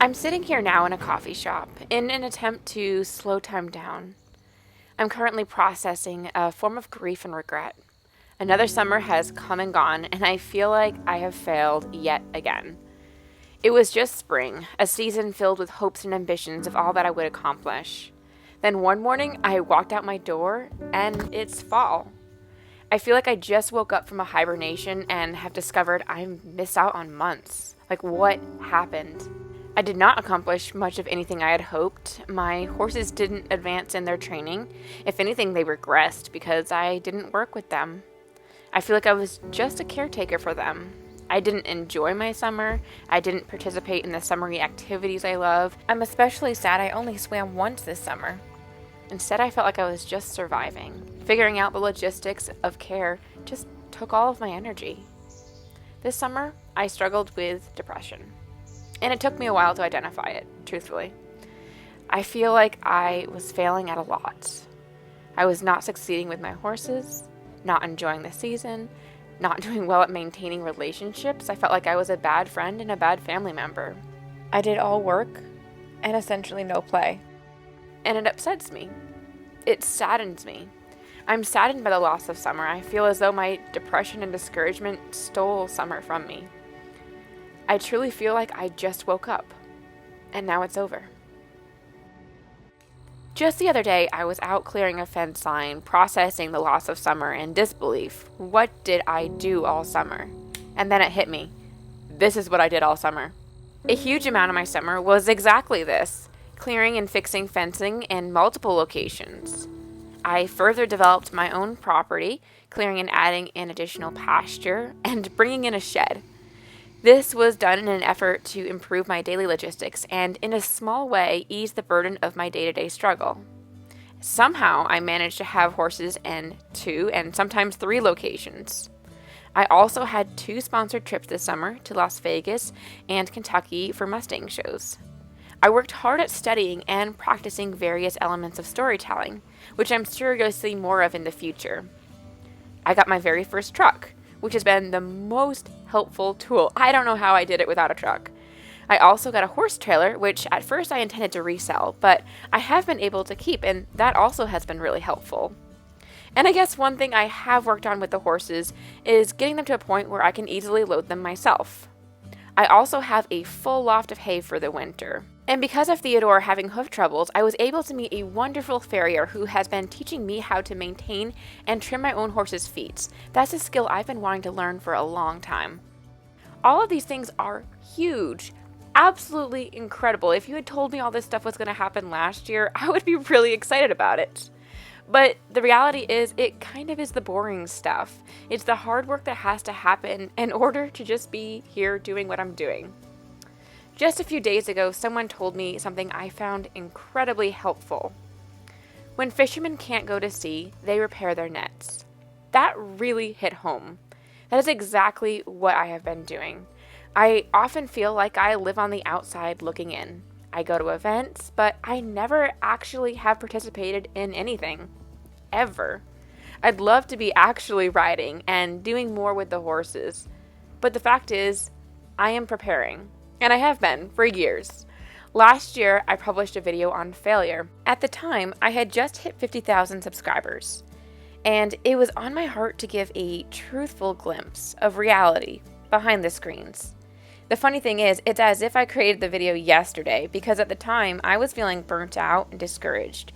I'm sitting here now in a coffee shop in an attempt to slow time down. I'm currently processing a form of grief and regret. Another summer has come and gone, and I feel like I have failed yet again. It was just spring, a season filled with hopes and ambitions of all that I would accomplish. Then one morning, I walked out my door, and it's fall. I feel like I just woke up from a hibernation and have discovered I missed out on months. Like, what happened? I did not accomplish much of anything I had hoped. My horses didn't advance in their training. If anything, they regressed because I didn't work with them. I feel like I was just a caretaker for them. I didn't enjoy my summer. I didn't participate in the summery activities I love. I'm especially sad I only swam once this summer. Instead, I felt like I was just surviving. Figuring out the logistics of care just took all of my energy. This summer, I struggled with depression. And it took me a while to identify it, truthfully. I feel like I was failing at a lot. I was not succeeding with my horses, not enjoying the season, not doing well at maintaining relationships. I felt like I was a bad friend and a bad family member. I did all work and essentially no play. And it upsets me. It saddens me. I'm saddened by the loss of summer. I feel as though my depression and discouragement stole summer from me. I truly feel like I just woke up, and now it's over. Just the other day, I was out clearing a fence line, processing the loss of summer in disbelief. What did I do all summer? And then it hit me. This is what I did all summer. A huge amount of my summer was exactly this, clearing and fixing fencing in multiple locations. I further developed my own property, clearing and adding an additional pasture, and bringing in a shed. This was done in an effort to improve my daily logistics and, in a small way, ease the burden of my day-to-day struggle. Somehow, I managed to have horses in 2 and sometimes 3 locations. I also had 2 sponsored trips this summer to Las Vegas and Kentucky for Mustang shows. I worked hard at studying and practicing various elements of storytelling, which I'm sure you'll see more of in the future. I got my very first truck, which has been the most helpful tool. I don't know how I did it without a truck. I also got a horse trailer, which at first I intended to resell, but I have been able to keep, and that also has been really helpful. And I guess one thing I have worked on with the horses is getting them to a point where I can easily load them myself. I also have a full loft of hay for the winter. And because of Theodore having hoof troubles, I was able to meet a wonderful farrier who has been teaching me how to maintain and trim my own horse's feet. That's a skill I've been wanting to learn for a long time. All of these things are huge, absolutely incredible. If you had told me all this stuff was going to happen last year, I would be really excited about it. But the reality is, it kind of is the boring stuff. It's the hard work that has to happen in order to just be here doing what I'm doing. Just a few days ago, someone told me something I found incredibly helpful. When fishermen can't go to sea, they repair their nets. That really hit home. That is exactly what I have been doing. I often feel like I live on the outside looking in. I go to events, but I never actually have participated in anything. Ever. I'd love to be actually riding and doing more with the horses. But the fact is, I am preparing. And I have been for years. Last year, I published a video on failure. At the time, I had just hit 50,000 subscribers. And it was on my heart to give a truthful glimpse of reality behind the screens. The funny thing is, it's as if I created the video yesterday because at the time, I was feeling burnt out and discouraged.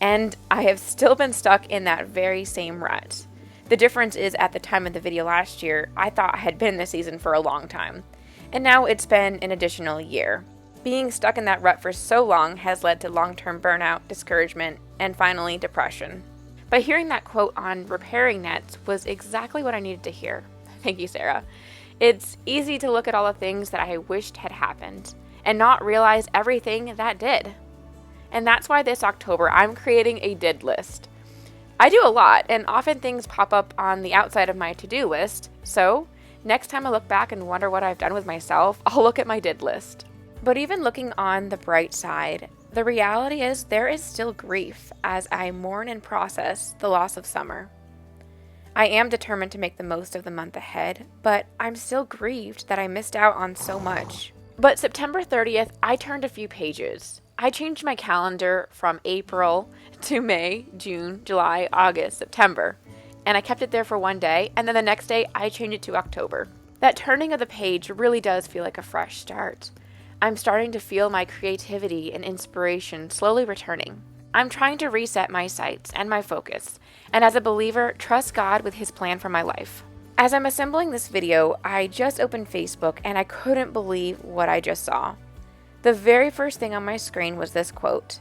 And I have still been stuck in that very same rut. The difference is at the time of the video last year, I thought I had been in this season for a long time. And now it's been an additional year. Being stuck in that rut for so long has led to long-term burnout, discouragement, and finally depression. But hearing that quote on repairing nets was exactly what I needed to hear. Thank you, Sarah. It's easy to look at all the things that I wished had happened and not realize everything that did. And that's why this October I'm creating a did list. I do a lot, and often things pop up on the outside of my to-do list, so next time I look back and wonder what I've done with myself, I'll look at my did list. But even looking on the bright side, the reality is there is still grief as I mourn and process the loss of summer. I am determined to make the most of the month ahead, but I'm still grieved that I missed out on so much. But September 30th, I turned a few pages. I changed my calendar from April to May, June, July, August, September. And I kept it there for one day, and then the next day I changed it to October. That turning of the page really does feel like a fresh start. I'm starting to feel my creativity and inspiration slowly returning. I'm trying to reset my sights and my focus, and as a believer, trust God with His plan for my life. As I'm assembling this video, I just opened Facebook and I couldn't believe what I just saw. The very first thing on my screen was this quote: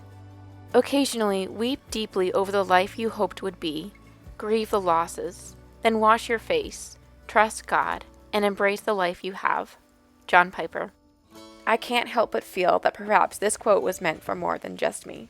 "Occasionally, weep deeply over the life you hoped would be. Grieve the losses. Then wash your face, trust God, and embrace the life you have." John Piper. I can't help but feel that perhaps this quote was meant for more than just me.